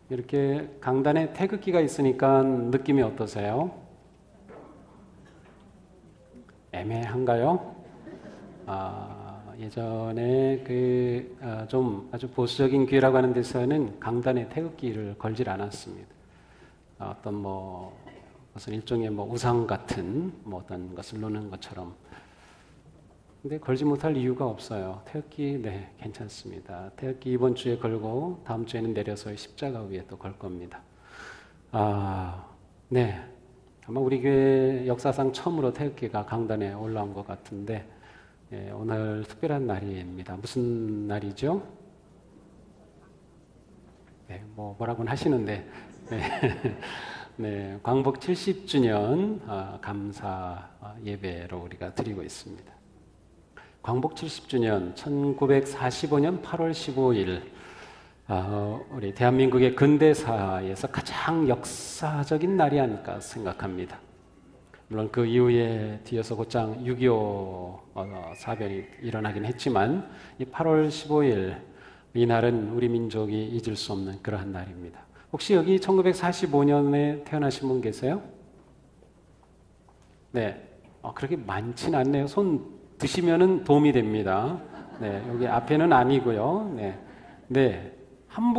이렇게 강단에 태극기가 있으니까 느낌이 어떠세요? 애매한가요? 예전에 좀 아주 보수적인 교회라고 하는 데서는 강단에 태극기를 걸질 않았습니다. 어떤 무슨 일종의 우상 같은 어떤 것을 놓는 것처럼. 근데 걸지 못할 이유가 없어요. 태극기, 네, 괜찮습니다. 태극기 이번 주에 걸고 다음 주에는 내려서 십자가 위에 또 걸 겁니다. 네. 아마 우리 교회 역사상 처음으로 태극기가 강단에 올라온 것 같은데, 오늘 특별한 날입니다. 무슨 날이죠? 네, 뭐라고는 하시는데, 네. 네, 광복 70주년 감사 예배로 우리가 드리고 있습니다. 광복 70주년 1945년 8월 15일 우리 대한민국의 근대사에서 가장 역사적인 날이 아닐까 생각합니다. 물론 그 이후에 뒤에서 곧장 6.25 사변이 일어나긴 했지만 이 8월 15일 이 날은 우리 민족이 잊을 수 없는 그러한 날입니다. 혹시 여기 1945년에 태어나신 분 계세요? 네, 그렇게 많지는 않네요. 손 드시면은 도움이 됩니다. 네, 여기 앞에는 아니고요. 네, 한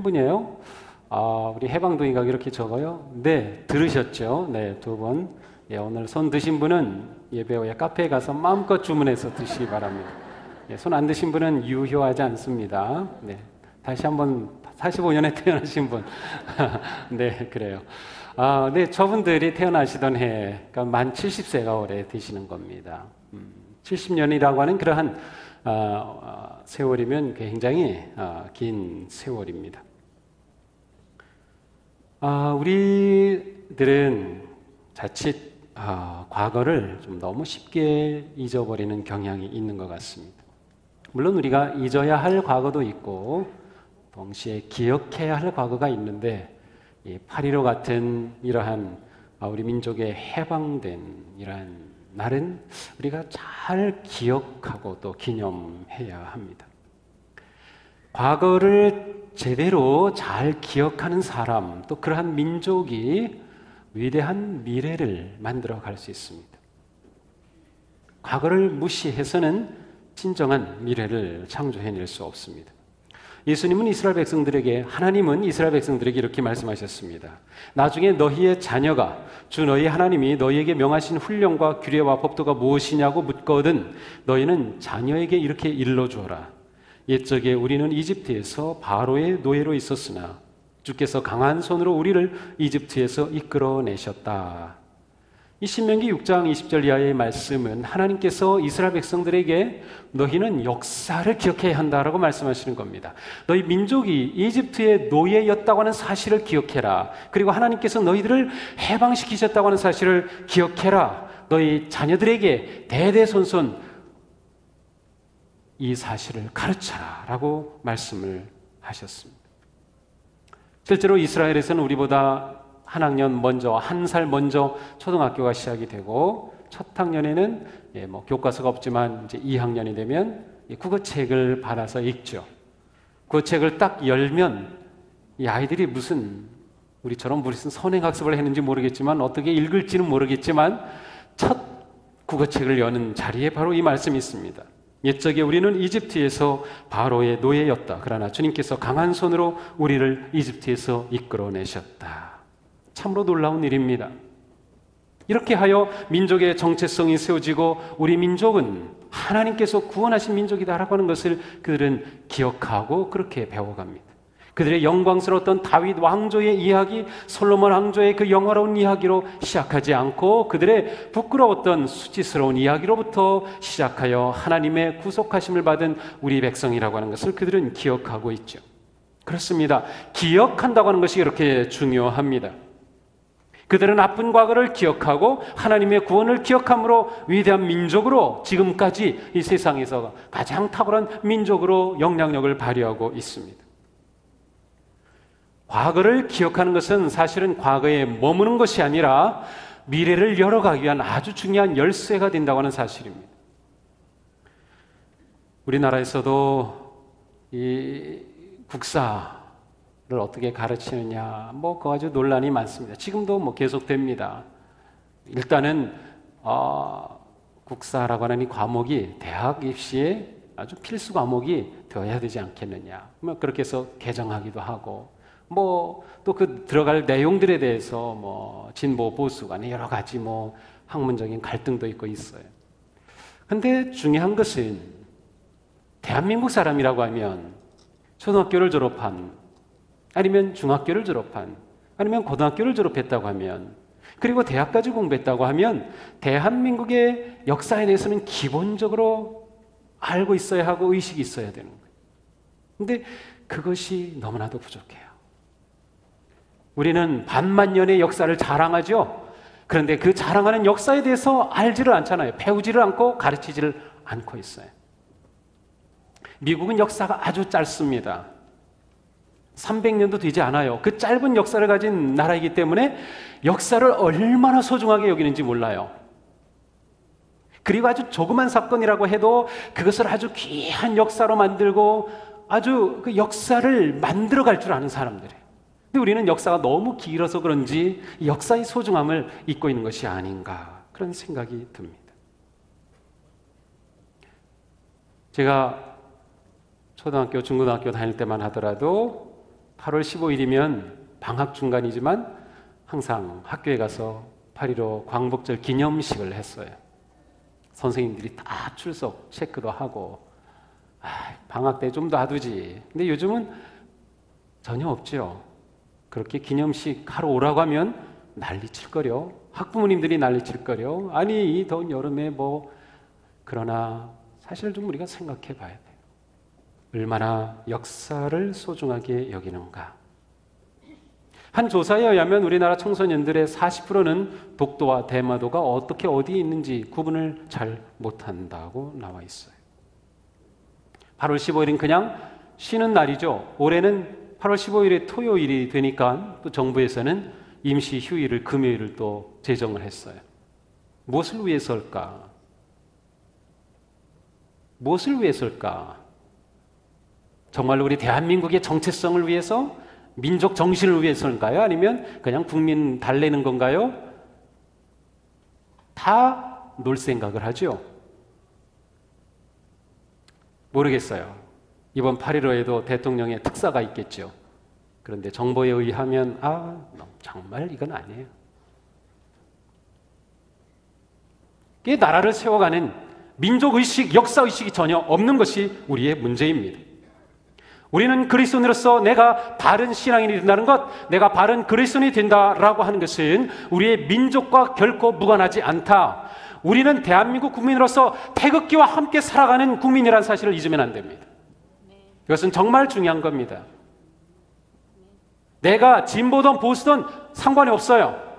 분이에요. 우리 해방동이가 이렇게 적어요. 네, 들으셨죠? 네, 2분. 예, 오늘 손 드신 분은 예배 후에 카페에 가서 마음껏 주문해서 드시기 바랍니다. 예, 손 안 드신 분은 유효하지 않습니다. 네, 다시 한번 45년에 태어나신 분. 네, 그래요. 네, 저분들이 태어나시던 해, 그러니까 만 70세가 올해 되시는 겁니다. 70년이라고 하는 그러한 세월이면 굉장히 긴 세월입니다. 우리들은 자칫 과거를 좀 너무 쉽게 잊어버리는 경향이 있는 것 같습니다. 물론 우리가 잊어야 할 과거도 있고 동시에 기억해야 할 과거가 있는데, 이 8.15 같은 이러한 우리 민족의 해방된 이러한 날은 우리가 잘 기억하고 또 기념해야 합니다. 과거를 제대로 잘 기억하는 사람, 또 그러한 민족이 위대한 미래를 만들어 갈 수 있습니다. 과거를 무시해서는 진정한 미래를 창조해낼 수 없습니다. 예수님은 하나님은 이스라엘 백성들에게 이렇게 말씀하셨습니다. 나중에 너희의 자녀가 주 너희 하나님이 너희에게 명하신 훈령과 규례와 법도가 무엇이냐고 묻거든 너희는 자녀에게 이렇게 일러주어라. 옛적에 우리는 이집트에서 바로의 노예로 있었으나 주께서 강한 손으로 우리를 이집트에서 이끌어내셨다. 이 신명기 6장 20절 이하의 말씀은 하나님께서 이스라엘 백성들에게 너희는 역사를 기억해야 한다라고 말씀하시는 겁니다. 너희 민족이 이집트의 노예였다고 하는 사실을 기억해라. 그리고 하나님께서 너희들을 해방시키셨다고 하는 사실을 기억해라. 너희 자녀들에게 대대손손 이 사실을 가르쳐라 라고 말씀을 하셨습니다. 실제로 이스라엘에서는 우리보다 한 살 먼저 초등학교가 시작이 되고, 첫 학년에는 교과서가 없지만 이제 2학년이 되면 국어책을 받아서 읽죠. 국어책을 딱 열면 이 아이들이 우리처럼 무슨 선행학습을 했는지 모르겠지만 어떻게 읽을지는 모르겠지만 첫 국어책을 여는 자리에 바로 이 말씀이 있습니다. 옛적에 우리는 이집트에서 바로의 노예였다. 그러나 주님께서 강한 손으로 우리를 이집트에서 이끌어내셨다. 참으로 놀라운 일입니다. 이렇게 하여 민족의 정체성이 세워지고 우리 민족은 하나님께서 구원하신 민족이다라고 하는 것을 그들은 기억하고 그렇게 배워갑니다. 그들의 영광스러웠던 다윗 왕조의 이야기, 솔로몬 왕조의 그 영화로운 이야기로 시작하지 않고 그들의 부끄러웠던 수치스러운 이야기로부터 시작하여 하나님의 구속하심을 받은 우리 백성이라고 하는 것을 그들은 기억하고 있죠. 그렇습니다. 기억한다고 하는 것이 이렇게 중요합니다. 그들은 나쁜 과거를 기억하고 하나님의 구원을 기억함으로 위대한 민족으로 지금까지 이 세상에서 가장 탁월한 민족으로 영향력을 발휘하고 있습니다. 과거를 기억하는 것은 사실은 과거에 머무는 것이 아니라 미래를 열어가기 위한 아주 중요한 열쇠가 된다고 하는 사실입니다. 우리나라에서도 이 국사 어떻게 가르치느냐, 그거 가지고 논란이 많습니다. 지금도 계속됩니다. 일단은 국사라고 하는 이 과목이 대학 입시에 아주 필수 과목이 되어야 되지 않겠느냐. 그렇게 해서 개정하기도 하고, 또 그 들어갈 내용들에 대해서 진보 보수 간에 여러 가지 학문적인 갈등도 있고 있어요. 근데 중요한 것은 대한민국 사람이라고 하면 초등학교를 졸업한, 아니면 중학교를 졸업한, 아니면 고등학교를 졸업했다고 하면, 그리고 대학까지 공부했다고 하면 대한민국의 역사에 대해서는 기본적으로 알고 있어야 하고 의식이 있어야 되는 거예요. 근데 그것이 너무나도 부족해요. 우리는 반만년의 역사를 자랑하죠. 그런데 그 자랑하는 역사에 대해서 알지를 않잖아요. 배우지를 않고 가르치지를 않고 있어요. 미국은 역사가 아주 짧습니다. 300년도 되지 않아요. 그 짧은 역사를 가진 나라이기 때문에 역사를 얼마나 소중하게 여기는지 몰라요. 그리고 아주 조그만 사건이라고 해도 그것을 아주 귀한 역사로 만들고 아주 그 역사를 만들어갈 줄 아는 사람들이에요. 근데 우리는 역사가 너무 길어서 그런지 역사의 소중함을 잊고 있는 것이 아닌가, 그런 생각이 듭니다. 제가 초등학교, 중고등학교 다닐 때만 하더라도 8월 15일이면 방학 중간이지만 항상 학교에 가서 8.15 광복절 기념식을 했어요. 선생님들이 다 출석 체크도 하고, 방학 때 좀 놔두지. 근데 요즘은 전혀 없죠. 그렇게 기념식 하러 오라고 하면 난리칠 거려. 학부모님들이 난리칠 거려. 아니 이 더운 여름에 그러나 사실 좀 우리가 생각해 봐야 돼요. 얼마나 역사를 소중하게 여기는가. 한 조사에 의하면 우리나라 청소년들의 40%는 독도와 대마도가 어떻게 어디에 있는지 구분을 잘 못한다고 나와 있어요. 8월 15일은 그냥 쉬는 날이죠. 올해는 8월 15일에 토요일이 되니까 또 정부에서는 임시 휴일을 금요일을 또 제정을 했어요. 무엇을 위해서일까? 무엇을 위해서일까? 정말로 우리 대한민국의 정체성을 위해서? 민족 정신을 위해서인가요? 아니면 그냥 국민 달래는 건가요? 다 놀 생각을 하죠. 모르겠어요. 이번 8.15에도 대통령의 특사가 있겠죠. 그런데 정보에 의하면 정말 이건 아니에요. 이 나라를 세워가는 민족의식, 역사의식이 전혀 없는 것이 우리의 문제입니다. 우리는 그리스도인으로서 내가 바른 신앙인이 된다는 것, 내가 바른 그리스도인이 된다라고 하는 것은 우리의 민족과 결코 무관하지 않다. 우리는 대한민국 국민으로서 태극기와 함께 살아가는 국민이라는 사실을 잊으면 안 됩니다. 이것은 정말 중요한 겁니다. 내가 진보든 보수든 상관이 없어요.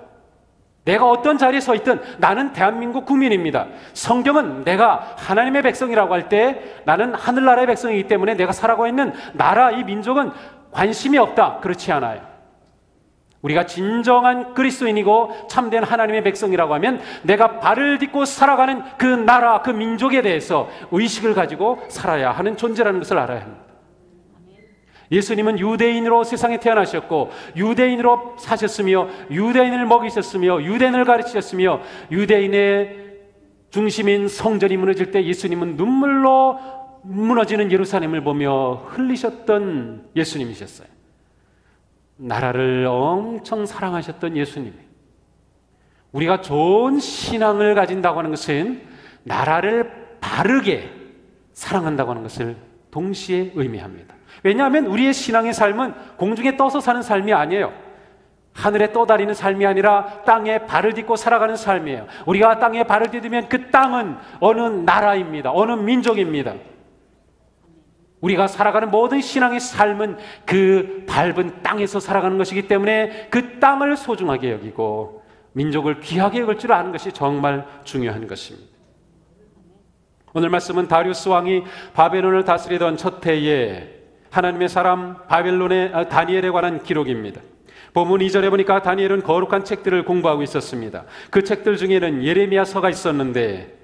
내가 어떤 자리에 서 있든 나는 대한민국 국민입니다. 성경은 내가 하나님의 백성이라고 할 때 나는 하늘나라의 백성이기 때문에 내가 살아가고 있는 나라, 이 민족은 관심이 없다. 그렇지 않아요. 우리가 진정한 그리스도인이고 참된 하나님의 백성이라고 하면 내가 발을 딛고 살아가는 그 나라, 그 민족에 대해서 의식을 가지고 살아야 하는 존재라는 것을 알아야 합니다. 예수님은 유대인으로 세상에 태어나셨고 유대인으로 사셨으며 유대인을 먹이셨으며 유대인을 가르치셨으며 유대인의 중심인 성전이 무너질 때 예수님은 눈물로 무너지는 예루살렘을 보며 흘리셨던 예수님이셨어요. 나라를 엄청 사랑하셨던 예수님. 우리가 좋은 신앙을 가진다고 하는 것은 나라를 바르게 사랑한다고 하는 것을 동시에 의미합니다. 왜냐하면 우리의 신앙의 삶은 공중에 떠서 사는 삶이 아니에요. 하늘에 떠다니는 삶이 아니라 땅에 발을 딛고 살아가는 삶이에요. 우리가 땅에 발을 디디면 그 땅은 어느 나라입니다. 어느 민족입니다. 우리가 살아가는 모든 신앙의 삶은 그 밟은 땅에서 살아가는 것이기 때문에 그 땅을 소중하게 여기고 민족을 귀하게 여길 줄 아는 것이 정말 중요한 것입니다. 오늘 말씀은 다리우스 왕이 바벨론을 다스리던 첫 해에 하나님의 사람 바벨론의 다니엘에 관한 기록입니다. 본문 2절에 보니까 다니엘은 거룩한 책들을 공부하고 있었습니다. 그 책들 중에는 예레미야서가 있었는데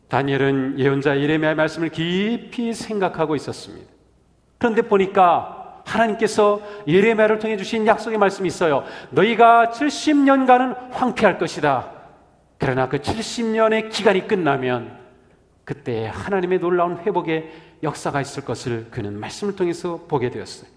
다니엘은 예언자 예레미야의 말씀을 깊이 생각하고 있었습니다. 그런데 보니까 하나님께서 예레미야를 통해 주신 약속의 말씀이 있어요. 너희가 70년간은 황폐할 것이다. 그러나 그 70년의 기간이 끝나면 그때 하나님의 놀라운 회복의 역사가 있을 것을 그는 말씀을 통해서 보게 되었어요.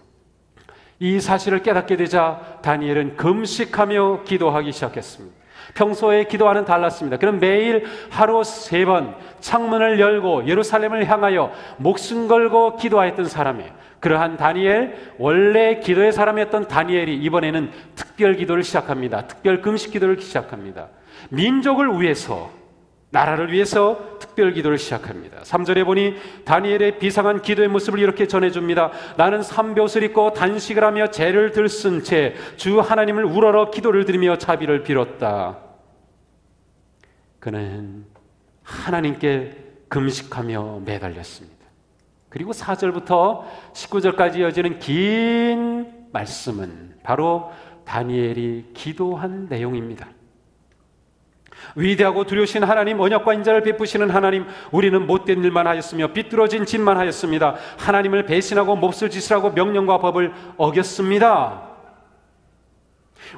이 사실을 깨닫게 되자 다니엘은 금식하며 기도하기 시작했습니다. 평소에 기도와는 달랐습니다. 그는 매일 하루 3번 창문을 열고 예루살렘을 향하여 목숨 걸고 기도하였던 사람이에요. 그러한 다니엘, 원래 기도의 사람이었던 다니엘이 이번에는 특별 기도를 시작합니다. 특별 금식 기도를 시작합니다. 민족을 위해서, 나라를 위해서 특별 기도를 시작합니다. 3절에 보니 다니엘의 비상한 기도의 모습을 이렇게 전해줍니다. 나는 삼돛을 입고 단식을 하며 재를 들쓴 채 주 하나님을 우러러 기도를 드리며 자비를 빌었다. 그는 하나님께 금식하며 매달렸습니다. 그리고 4절부터 19절까지 이어지는 긴 말씀은 바로 다니엘이 기도한 내용입니다. 위대하고 두려우신 하나님, 언약과 인자를 베푸시는 하나님, 우리는 못된 일만 하였으며 비뚤어진 짓만 하였습니다. 하나님을 배신하고 몹쓸 짓을 하고 명령과 법을 어겼습니다.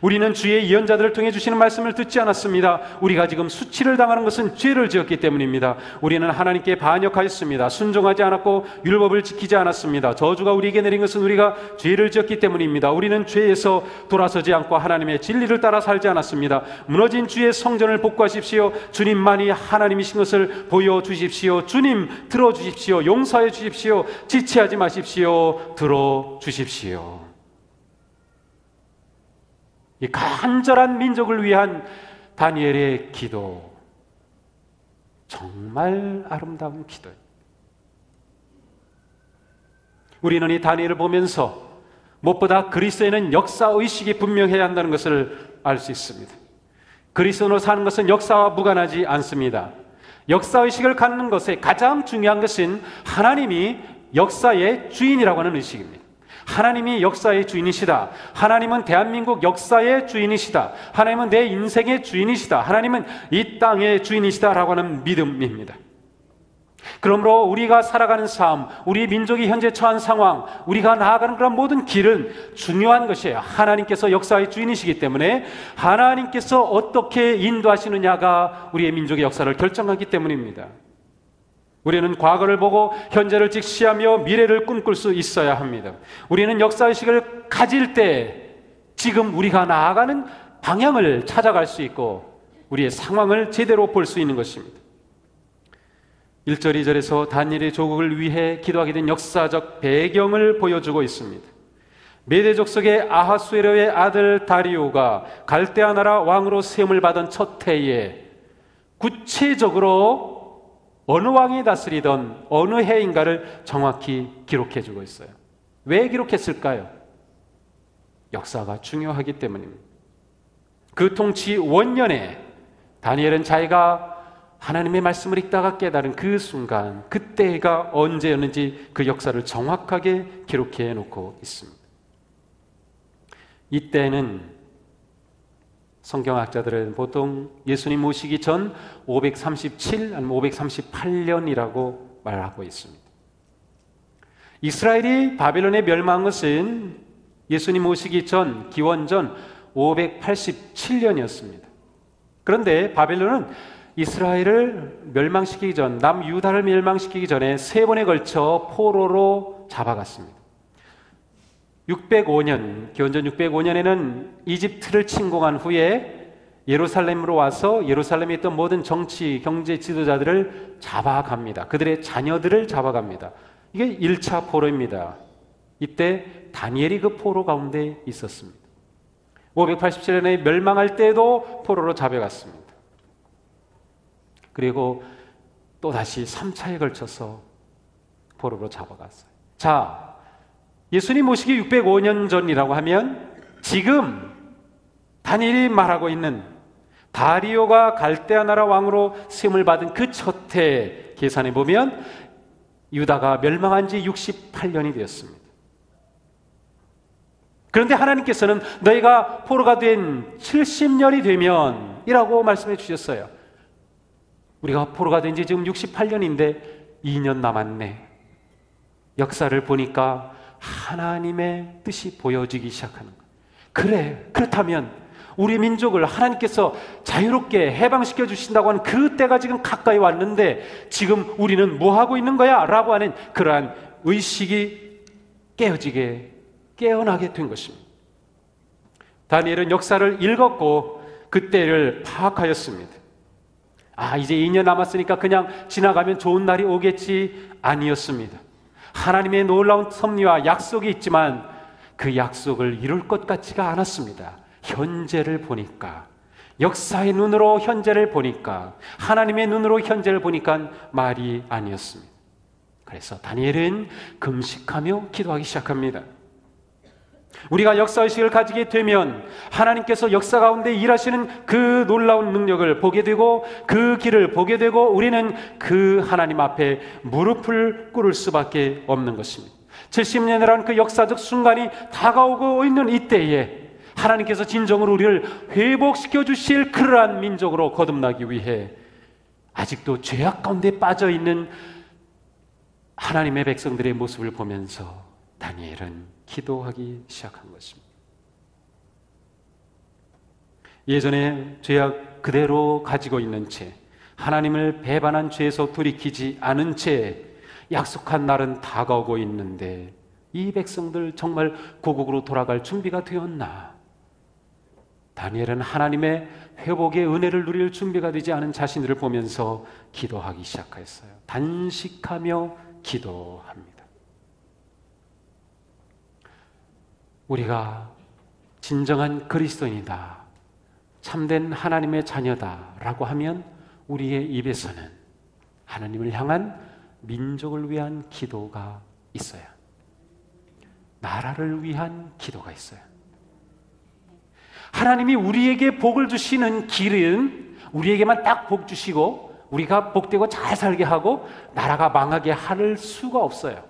우리는 주의 예언자들을 통해 주시는 말씀을 듣지 않았습니다. 우리가 지금 수치를 당하는 것은 죄를 지었기 때문입니다. 우리는 하나님께 반역하였습니다. 순종하지 않았고 율법을 지키지 않았습니다. 저주가 우리에게 내린 것은 우리가 죄를 지었기 때문입니다. 우리는 죄에서 돌아서지 않고 하나님의 진리를 따라 살지 않았습니다. 무너진 주의 성전을 복구하십시오. 주님만이 하나님이신 것을 보여주십시오. 주님 들어주십시오. 용서해 주십시오. 지체하지 마십시오. 들어주십시오. 이 간절한 민족을 위한 다니엘의 기도, 정말 아름다운 기도예요. 우리는 이 다니엘을 보면서 무엇보다 그리스도에는 역사의식이 분명해야 한다는 것을 알 수 있습니다. 그리스도로 사는 것은 역사와 무관하지 않습니다. 역사의식을 갖는 것에 가장 중요한 것은 하나님이 역사의 주인이라고 하는 의식입니다. 하나님이 역사의 주인이시다. 하나님은 대한민국 역사의 주인이시다. 하나님은 내 인생의 주인이시다. 하나님은 이 땅의 주인이시다라고 하는 믿음입니다. 그러므로 우리가 살아가는 삶, 우리 민족이 현재 처한 상황, 우리가 나아가는 그런 모든 길은 중요한 것이에요. 하나님께서 역사의 주인이시기 때문에 하나님께서 어떻게 인도하시느냐가 우리의 민족의 역사를 결정하기 때문입니다. 우리는 과거를 보고 현재를 직시하며 미래를 꿈꿀 수 있어야 합니다. 우리는 역사의식을 가질 때 지금 우리가 나아가는 방향을 찾아갈 수 있고 우리의 상황을 제대로 볼 수 있는 것입니다. 1절 2절에서 다니엘의 조국을 위해 기도하게 된 역사적 배경을 보여주고 있습니다. 메대 족속의 아하수에로의 아들 다리오가 갈대아 나라 왕으로 세움을 받은 첫 해에 구체적으로 어느 왕이 다스리던 어느 해인가를 정확히 기록해주고 있어요. 왜 기록했을까요? 역사가 중요하기 때문입니다. 그 통치 원년에 다니엘은 자기가 하나님의 말씀을 읽다가 깨달은 그 순간, 그때가 언제였는지 그 역사를 정확하게 기록해 놓고 있습니다. 이때는 성경학자들은 보통 예수님 오시기 전 537, 아니면 538년이라고 말하고 있습니다. 이스라엘이 바벨론에 멸망한 것은 예수님 오시기 전, 기원전 587년이었습니다. 그런데 바벨론은 이스라엘을 멸망시키기 전, 남유다를 멸망시키기 전에 3번에 걸쳐 포로로 잡아갔습니다. 605년, 기원전 605년에는 이집트를 침공한 후에 예루살렘으로 와서 예루살렘에 있던 모든 정치, 경제 지도자들을 잡아갑니다. 그들의 자녀들을 잡아갑니다. 이게 1차 포로입니다. 이때 다니엘이 그 포로 가운데 있었습니다. 587년에 멸망할 때도 포로로 잡아갔습니다. 그리고 또다시 3차에 걸쳐서 포로로 잡아갔어요. 자, 예수님 오시기 605년 전이라고 하면 지금 다니엘이 말하고 있는 다리오가 갈대아 나라 왕으로 세움을 받은 그 첫 해 계산해 보면 유다가 멸망한 지 68년이 되었습니다. 그런데 하나님께서는 너희가 포로가 된 70년이 되면 이라고 말씀해 주셨어요. 우리가 포로가 된 지 지금 68년인데 2년 남았네. 역사를 보니까 하나님의 뜻이 보여지기 시작하는 거예요. 그렇다면 우리 민족을 하나님께서 자유롭게 해방시켜 주신다고 하는 그 때가 지금 가까이 왔는데 지금 우리는 뭐 하고 있는 거야? 라고 하는 그러한 의식이 깨어나게 된 것입니다. 다니엘은 역사를 읽었고 그때를 파악하였습니다. 이제 2년 남았으니까 그냥 지나가면 좋은 날이 오겠지. 아니었습니다. 하나님의 놀라운 섭리와 약속이 있지만 그 약속을 이룰 것 같지가 않았습니다. 현재를 보니까, 역사의 눈으로 현재를 보니까, 하나님의 눈으로 현재를 보니까 말이 아니었습니다. 그래서 다니엘은 금식하며 기도하기 시작합니다. 우리가 역사의식을 가지게 되면 하나님께서 역사 가운데 일하시는 그 놀라운 능력을 보게 되고 그 길을 보게 되고 우리는 그 하나님 앞에 무릎을 꿇을 수밖에 없는 것입니다. 70년이라는 그 역사적 순간이 다가오고 있는 이때에 하나님께서 진정으로 우리를 회복시켜 주실 그러한 민족으로 거듭나기 위해 아직도 죄악 가운데 빠져있는 하나님의 백성들의 모습을 보면서 다니엘은 기도하기 시작한 것입니다. 예전에 죄악 그대로 가지고 있는 채, 하나님을 배반한 죄에서 돌이키지 않은 채 약속한 날은 다가오고 있는데 이 백성들 정말 고국으로 돌아갈 준비가 되었나? 다니엘은 하나님의 회복의 은혜를 누릴 준비가 되지 않은 자신들을 보면서 기도하기 시작했어요. 단식하며 기도합니다. 우리가 진정한 그리스도인이다, 참된 하나님의 자녀다 라고 하면 우리의 입에서는 하나님을 향한 민족을 위한 기도가 있어요. 나라를 위한 기도가 있어요. 하나님이 우리에게 복을 주시는 길은 우리에게만 딱 복 주시고 우리가 복되고 잘 살게 하고 나라가 망하게 할 수가 없어요.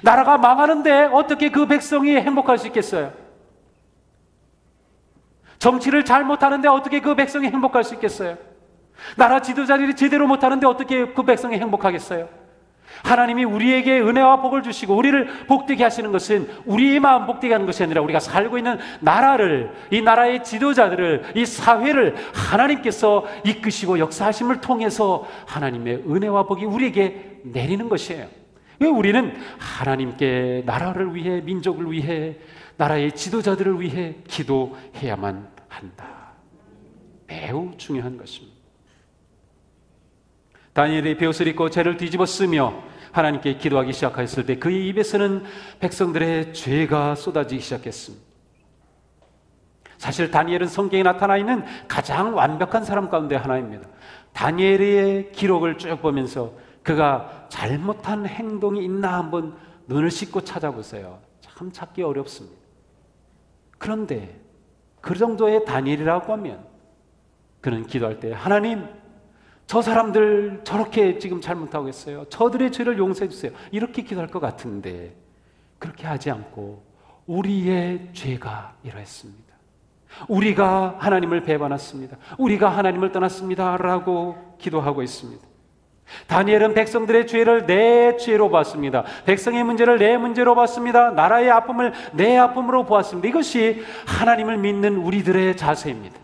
나라가 망하는데 어떻게 그 백성이 행복할 수 있겠어요? 정치를 잘 못하는데 어떻게 그 백성이 행복할 수 있겠어요? 나라 지도자들이 제대로 못하는데 어떻게 그 백성이 행복하겠어요? 하나님이 우리에게 은혜와 복을 주시고 우리를 복되게 하시는 것은 우리의 마음 복되게 하는 것이 아니라 우리가 살고 있는 나라를, 이 나라의 지도자들을, 이 사회를 하나님께서 이끄시고 역사하심을 통해서 하나님의 은혜와 복이 우리에게 내리는 것이에요. 우리는 하나님께 나라를 위해, 민족을 위해, 나라의 지도자들을 위해 기도해야만 한다. 매우 중요한 것입니다. 다니엘이 베옷을 입고 죄를 뒤집어 쓰며 하나님께 기도하기 시작했을 때 그의 입에서는 백성들의 죄가 쏟아지기 시작했습니다. 사실 다니엘은 성경에 나타나 있는 가장 완벽한 사람 가운데 하나입니다. 다니엘의 기록을 쭉 보면서 그가 잘못한 행동이 있나 한번 눈을 씻고 찾아보세요. 참 찾기 어렵습니다. 그런데 그 정도의 다니엘이라고 하면 그는 기도할 때 하나님, 저 사람들 저렇게 지금 잘못하고 있어요. 저들의 죄를 용서해 주세요. 이렇게 기도할 것 같은데 그렇게 하지 않고 우리의 죄가 이러했습니다. 우리가 하나님을 배반했습니다. 우리가 하나님을 떠났습니다. 라고 기도하고 있습니다. 다니엘은 백성들의 죄를 내 죄로 봤습니다. 백성의 문제를 내 문제로 봤습니다. 나라의 아픔을 내 아픔으로 보았습니다. 이것이 하나님을 믿는 우리들의 자세입니다.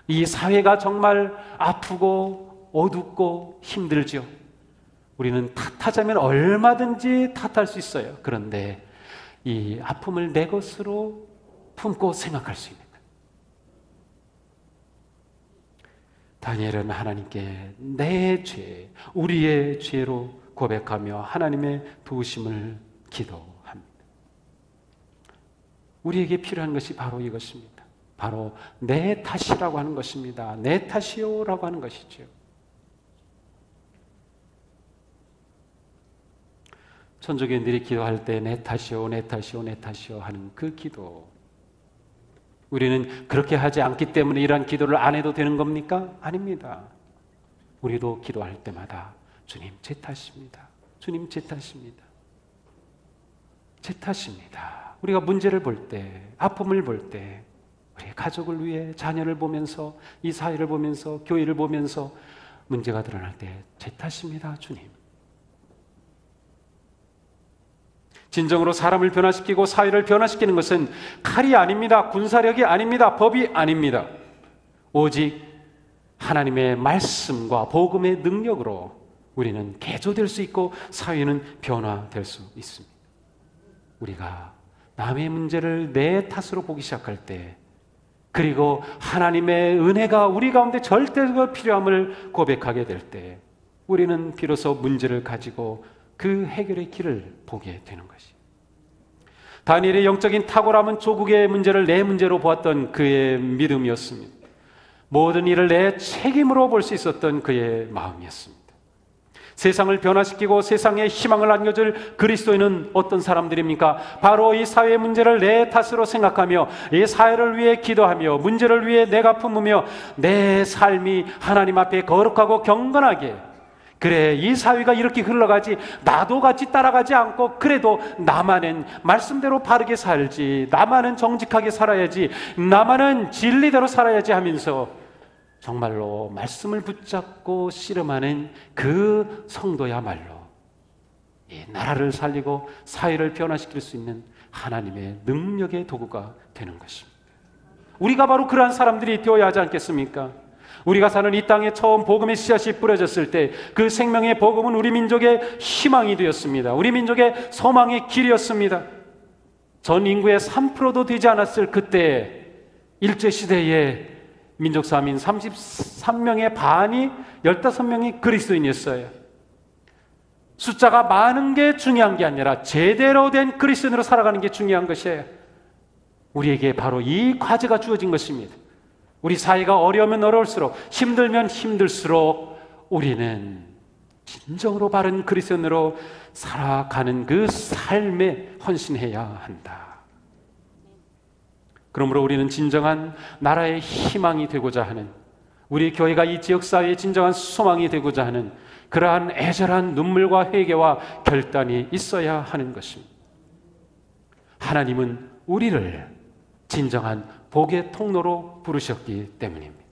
이 사회가 정말 아프고 어둡고 힘들죠. 우리는 탓하자면 얼마든지 탓할 수 있어요. 그런데 이 아픔을 내 것으로 품고 생각할 수 있는 거예요. 다니엘은 하나님께 내 죄, 우리의 죄로 고백하며 하나님의 도우심을 기도합니다. 우리에게 필요한 것이 바로 이것입니다. 바로 내 탓이라고 하는 것입니다. 내 탓이요라고 하는 것이죠. 천주교인들이 기도할 때 내 탓이요, 내 탓이요, 내 탓이요 하는 그 기도, 우리는 그렇게 하지 않기 때문에 이러한 기도를 안 해도 되는 겁니까? 아닙니다. 우리도 기도할 때마다 주님 제 탓입니다. 주님 제 탓입니다. 제 탓입니다. 우리가 문제를 볼 때, 아픔을 볼 때, 우리 가족을 위해, 자녀를 보면서, 이 사회를 보면서, 교회를 보면서 문제가 드러날 때 제 탓입니다. 주님. 진정으로 사람을 변화시키고 사회를 변화시키는 것은 칼이 아닙니다. 군사력이 아닙니다. 법이 아닙니다. 오직 하나님의 말씀과 복음의 능력으로 우리는 개조될 수 있고 사회는 변화될 수 있습니다. 우리가 남의 문제를 내 탓으로 보기 시작할 때, 그리고 하나님의 은혜가 우리 가운데 절대로 필요함을 고백하게 될 때, 우리는 비로소 문제를 가지고 그 해결의 길을 보게 되는 것이에요. 다니엘의 영적인 탁월함은 조국의 문제를 내 문제로 보았던 그의 믿음이었습니다. 모든 일을 내 책임으로 볼 수 있었던 그의 마음이었습니다. 세상을 변화시키고 세상에 희망을 안겨줄 그리스도인은 어떤 사람들입니까? 바로 이 사회의 문제를 내 탓으로 생각하며 이 사회를 위해 기도하며 문제를 위해 내가 품으며 내 삶이 하나님 앞에 거룩하고 경건하게, 그래 이 사회가 이렇게 흘러가지 나도 같이 따라가지 않고 그래도 나만은 말씀대로 바르게 살지, 나만은 정직하게 살아야지, 나만은 진리대로 살아야지 하면서 정말로 말씀을 붙잡고 씨름하는 그 성도야말로 이 나라를 살리고 사회를 변화시킬 수 있는 하나님의 능력의 도구가 되는 것입니다. 우리가 바로 그러한 사람들이 되어야 하지 않겠습니까? 우리가 사는 이 땅에 처음 복음의 씨앗이 뿌려졌을 때 그 생명의 복음은 우리 민족의 희망이 되었습니다. 우리 민족의 소망의 길이었습니다. 전 인구의 3%도 되지 않았을 그때 일제시대에 민족사민 33명의 반이 15명이 그리스도인이었어요. 숫자가 많은 게 중요한 게 아니라 제대로 된 그리스도인으로 살아가는 게 중요한 것이에요. 우리에게 바로 이 과제가 주어진 것입니다. 우리 사회가 어려우면 어려울수록, 힘들면 힘들수록 우리는 진정으로 바른 그리스도인으로 살아가는 그 삶에 헌신해야 한다. 그러므로 우리는 진정한 나라의 희망이 되고자 하는, 우리 교회가 이 지역사회의 진정한 소망이 되고자 하는 그러한 애절한 눈물과 회개와 결단이 있어야 하는 것입니다. 하나님은 우리를 진정한 복의 통로로 부르셨기 때문입니다.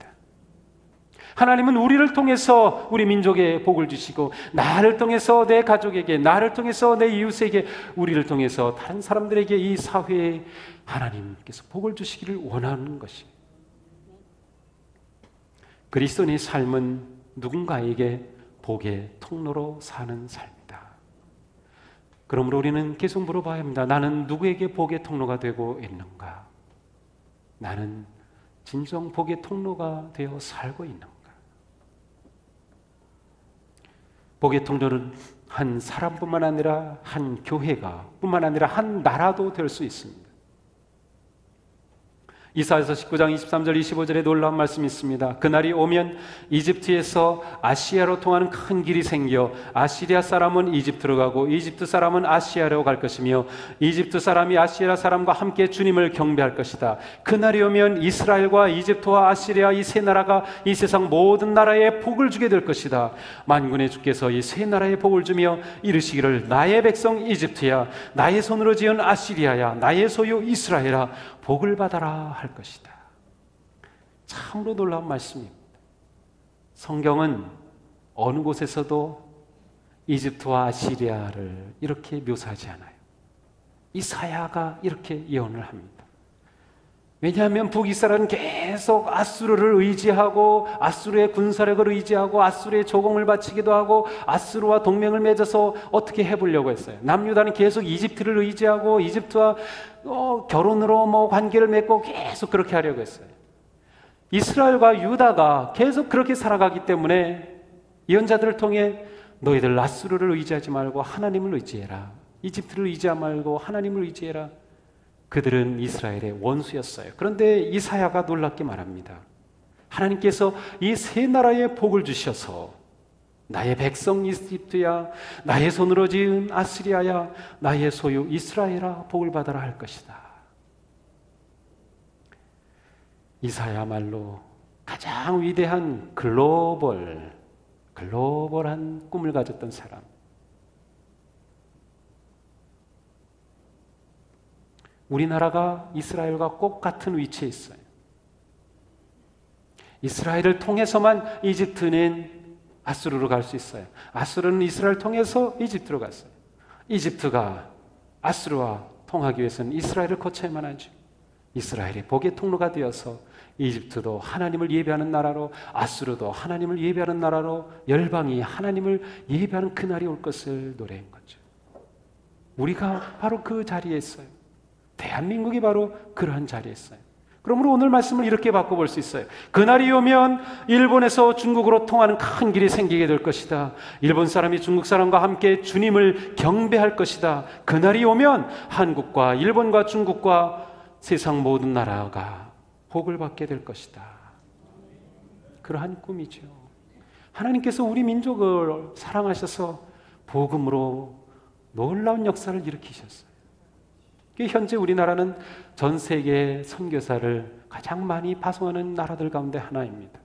하나님은 우리를 통해서 우리 민족에 복을 주시고, 나를 통해서 내 가족에게, 나를 통해서 내 이웃에게, 우리를 통해서 다른 사람들에게 이 사회에 하나님께서 복을 주시기를 원하는 것이, 그리스도인의 삶은 누군가에게 복의 통로로 사는 삶이다. 그러므로 우리는 계속 물어봐야 합니다. 나는 누구에게 복의 통로가 되고 있는가? 나는 진정 복의 통로가 되어 살고 있는가? 복의 통로는 한 사람뿐만 아니라 한 교회가 뿐만 아니라 한 나라도 될 수 있습니다. 이사야서 19장 23절 25절에 놀라운 말씀이 있습니다. 그날이 오면 이집트에서 아시아로 통하는 큰 길이 생겨 아시리아 사람은 이집트로 가고 이집트 사람은 아시아로 갈 것이며 이집트 사람이 아시리아 사람과 함께 주님을 경배할 것이다. 그날이 오면 이스라엘과 이집트와 아시리아 이 세 나라가 이 세상 모든 나라에 복을 주게 될 것이다. 만군의 주께서 이 세 나라에 복을 주며 이르시기를 나의 백성 이집트야, 나의 손으로 지은 아시리아야, 나의 소유 이스라엘아, 복을 받아라 할 것이다. 참으로 놀라운 말씀입니다. 성경은 어느 곳에서도 이집트와 아시리아를 이렇게 묘사하지 않아요. 이사야가 이렇게 예언을 합니다. 왜냐하면 북이스라엘은 계속 아수르를 의지하고 아수르의 군사력을 의지하고 아수르의 조공을 바치기도 하고 아수르와 동맹을 맺어서 어떻게 해보려고 했어요. 남유다는 계속 이집트를 의지하고 이집트와 결혼으로 관계를 맺고 계속 그렇게 하려고 했어요. 이스라엘과 유다가 계속 그렇게 살아가기 때문에 예언자들을 통해 너희들 아수르를 의지하지 말고 하나님을 의지해라. 이집트를 의지하지 말고 하나님을 의지해라. 그들은 이스라엘의 원수였어요. 그런데 이사야가 놀랍게 말합니다. 하나님께서 이 세 나라에 복을 주셔서 나의 백성 이집트야, 나의 손으로 지은 아시리아야, 나의 소유 이스라엘아, 복을 받아라 할 것이다. 이사야말로 가장 위대한 글로벌한 꿈을 가졌던 사람. 우리나라가 이스라엘과 꼭 같은 위치에 있어요. 이스라엘을 통해서만 이집트는 아수르로 갈 수 있어요. 아수르는 이스라엘을 통해서 이집트로 갔어요. 이집트가 아수르와 통하기 위해서는 이스라엘을 거쳐야만 하죠. 이스라엘이 복의 통로가 되어서 이집트도 하나님을 예배하는 나라로, 아수르도 하나님을 예배하는 나라로, 열방이 하나님을 예배하는 그날이 올 것을 노래한 거죠. 우리가 바로 그 자리에 있어요. 대한민국이 바로 그러한 자리에 있어요. 그러므로 오늘 말씀을 이렇게 바꿔볼 수 있어요. 그날이 오면 일본에서 중국으로 통하는 큰 길이 생기게 될 것이다. 일본 사람이 중국 사람과 함께 주님을 경배할 것이다. 그날이 오면 한국과 일본과 중국과 세상 모든 나라가 복을 받게 될 것이다. 그러한 꿈이죠. 하나님께서 우리 민족을 사랑하셔서 복음으로 놀라운 역사를 일으키셨어요. 현재 우리나라는 전 세계 선교사를 가장 많이 파송하는 나라들 가운데 하나입니다.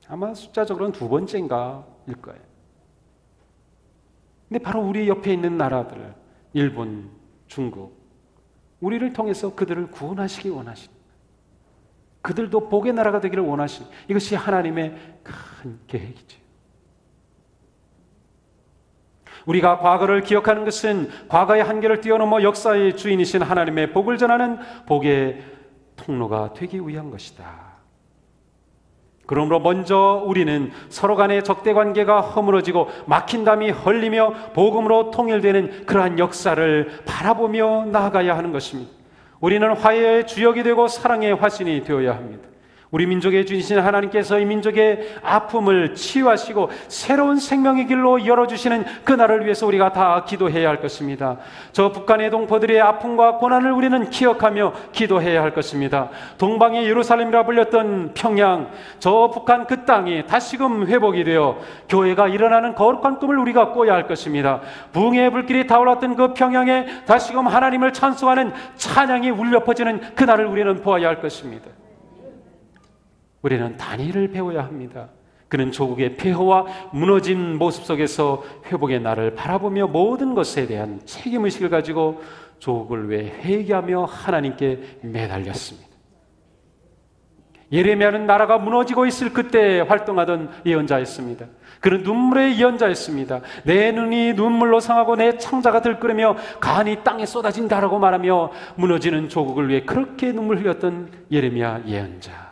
아마 숫자적으로는 2번째인가일 거예요. 근데 바로 우리 옆에 있는 나라들, 일본, 중국, 우리를 통해서 그들을 구원하시기 원하십니다. 그들도 복의 나라가 되기를 원하십니다. 이것이 하나님의 큰 계획이죠. 우리가 과거를 기억하는 것은 과거의 한계를 뛰어넘어 역사의 주인이신 하나님의 복을 전하는 복의 통로가 되기 위한 것이다. 그러므로 먼저 우리는 서로 간의 적대 관계가 허물어지고 막힌 담이 헐리며 복음으로 통일되는 그러한 역사를 바라보며 나아가야 하는 것입니다. 우리는 화해의 주역이 되고 사랑의 화신이 되어야 합니다. 우리 민족의 주이신 하나님께서 이 민족의 아픔을 치유하시고 새로운 생명의 길로 열어주시는 그날을 위해서 우리가 다 기도해야 할 것입니다. 저 북한의 동포들의 아픔과 고난을 우리는 기억하며 기도해야 할 것입니다. 동방의 예루살렘이라 불렸던 평양, 저 북한 그 땅이 다시금 회복이 되어 교회가 일어나는 거룩한 꿈을 우리가 꿔야 할 것입니다. 부흥의 불길이 타올랐던 그 평양에 다시금 하나님을 찬송하는 찬양이 울려 퍼지는 그날을 우리는 보아야 할 것입니다. 우리는 다니엘을 배워야 합니다. 그는 조국의 폐허와 무너진 모습 속에서 회복의 날을 바라보며 모든 것에 대한 책임의식을 가지고 조국을 위해 회개하며 하나님께 매달렸습니다. 예레미야는 나라가 무너지고 있을 그때 활동하던 예언자였습니다. 그는 눈물의 예언자였습니다. 내 눈이 눈물로 상하고 내 창자가 들끓으며 간이 땅에 쏟아진다라고 말하며 무너지는 조국을 위해 그렇게 눈물 흘렸던 예레미야 예언자.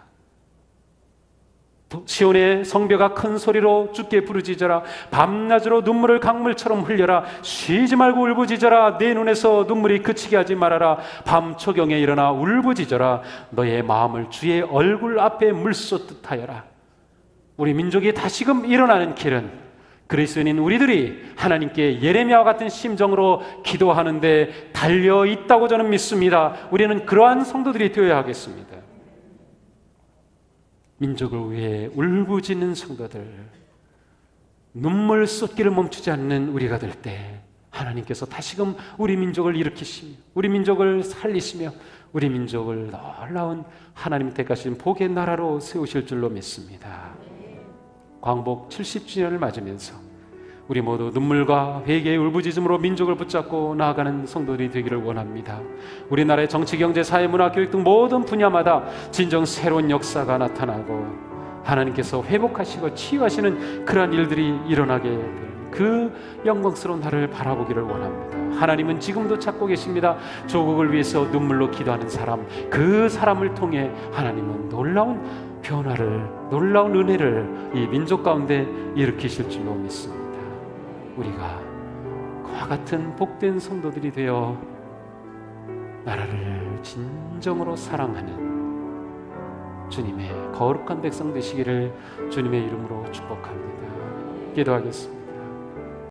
시온의 성벽아 큰 소리로 주께 부르짖어라. 밤낮으로 눈물을 강물처럼 흘려라. 쉬지 말고 울부짖어라. 내 눈에서 눈물이 그치게 하지 말아라. 밤 초경에 일어나 울부짖어라. 너의 마음을 주의 얼굴 앞에 물쏟듯 하여라. 우리 민족이 다시금 일어나는 길은 그리스도인인 우리들이 하나님께 예레미야와 같은 심정으로 기도하는데 달려 있다고 저는 믿습니다. 우리는 그러한 성도들이 되어야 하겠습니다. 민족을 위해 울부짖는 성도들, 눈물 쏟기를 멈추지 않는 우리가 될 때 하나님께서 다시금 우리 민족을 일으키시며 우리 민족을 살리시며 우리 민족을 놀라운 하나님 택하신 복의 나라로 세우실 줄로 믿습니다. 광복 70주년을 맞으면서 우리 모두 눈물과 회개의 울부짖음으로 민족을 붙잡고 나아가는 성도들이 되기를 원합니다. 우리나라의 정치, 경제, 사회, 문화, 교육 등 모든 분야마다 진정 새로운 역사가 나타나고 하나님께서 회복하시고 치유하시는 그러한 일들이 일어나게 될 그 영광스러운 날을 바라보기를 원합니다. 하나님은 지금도 찾고 계십니다. 조국을 위해서 눈물로 기도하는 사람, 그 사람을 통해 하나님은 놀라운 변화를, 놀라운 은혜를 이 민족 가운데 일으키실 줄로 믿습니다. 우리가 그와 같은 복된 성도들이 되어 나라를 진정으로 사랑하는 주님의 거룩한 백성 되시기를 주님의 이름으로 축복합니다. 기도하겠습니다.